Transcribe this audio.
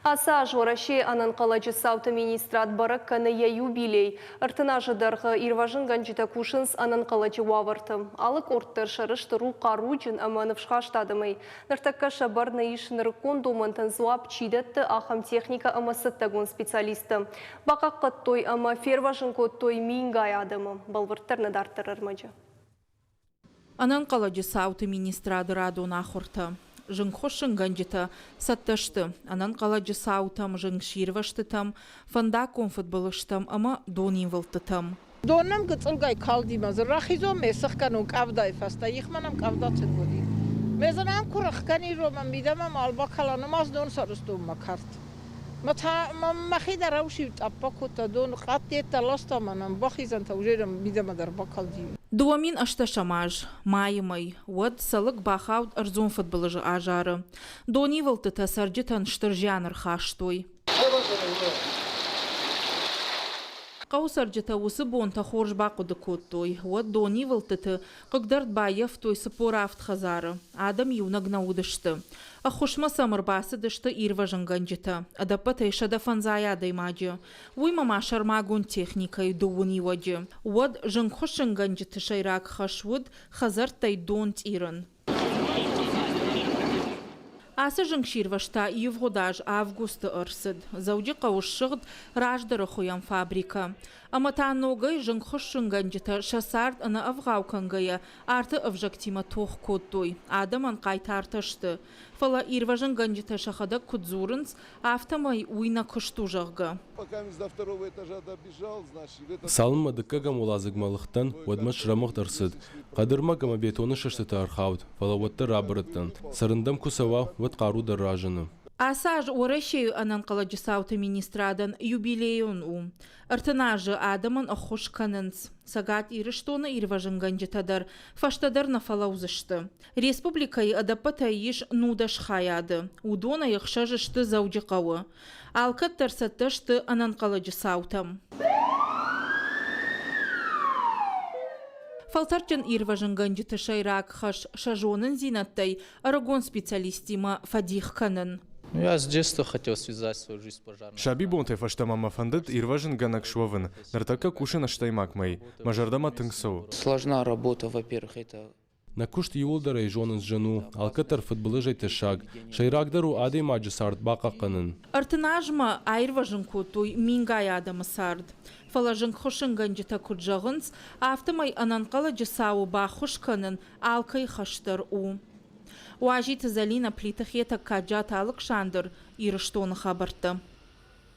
Аса жораще анын қалачы сауты министрат барак каная юбилей. Артына жыдарғы ирважын ганжита кушынс анын қалачы вавыртым. Алық орттыр шарышты ру қару жын аманып шқаштадымай. Нартакка шабарна ишінір кондумантын зуап чидетті ахам техника амасыттагон специалисты. Бақаққыт той ама ферважын код той мингай адымы. Балвырттырны дартырыр мажы. Анын қалачы сауты министрады радуна құрты. Жыңхошын ганжита сатташты. Анан қалачы саутам жың ширваштытам, фандакон футболыштам, ама донин вылтытам. Донам гыцылгай калдимаз, рахизо месықкану кавдай фаста, ихманам кавдацын боди. Мезанам курахкани роман бидамам алба каланым аз дон сарыстум макарт. Махи даравши аппакута дон хаттета ластаманам бахизан таужерам бидама дар бакалди. Дуамин ашташамаж, майымай, уад салык бахаут арзун футболыжы ажары. Дони вылтыта сарджитан штыржяныр хаштой. Қау сарджита усы бонта хорж бақуды коттой. Уад дони вылтыты қыгдард байев той сапорафт хазары. Адам юнагна удышты. Ахушма самырбасы дышты ирважын ганжита. Адаппатай шада фанзаядай маджы. Уйма машар магун техникай дууни ваджы. Уад жыңхошын ганжиты шайрак хашвуд хазартай донт ирын. Асы жыңширвашта евгодаж августы ырсыд. Зауджи қауышшығыд раждары хуян фабрика. Аматан ногай жыңхошын ганжита шасард аны авғаукангая арты авжактима тоқ коддой. Адаман қайтартышты. Фала ирважын ганжита шахада кудзурынс автомай уйна кышту жағғы. Салынмадыккагам улазыгмалықтан уадмаш рамық дырсыд. Қадырмагама бетоны шыштыты архауд. Фала уатты рабырыттан. Сарындам кусава уат қару дырражыны. Асаж орашею анан қалачы сауты министрадан юбилейон у. Артынажы адамын охош канынс. Сагат ирыштоны ирважын ганжитадар, фаштадар нафалаузышты. Республикай адаппатайыш нудаш хаяды. Удона яхшажышты зауджи қауы. Алкат тарсаттышты анан қалачы саутам. Фалтарчан ирважын ганжита шайрак хаш шажонын зинаттай арагон специалистима Фадих канын. Я с детства хотел связать свою жизнь с пожарной. Шаби бонтай фаштамама фандет ирважын ганак швовын. Нартака кушын аштаймак май. Мажардама тыңсау. Сложна работа, во-первых, это... На кушт юлдара и жонын жену, алкатар футболы жайты шаг. Шайрагдару адей маджы сард бақа қанын. Артынажма айрважын котуй мингай адамы сард. Фалажын хошын ганжита куджағынс, автомай анан қалачы сау ба хош канын алкай хаштар у. Уажит залина плитах ета каджат алык шандыр ирыштоны хабарты.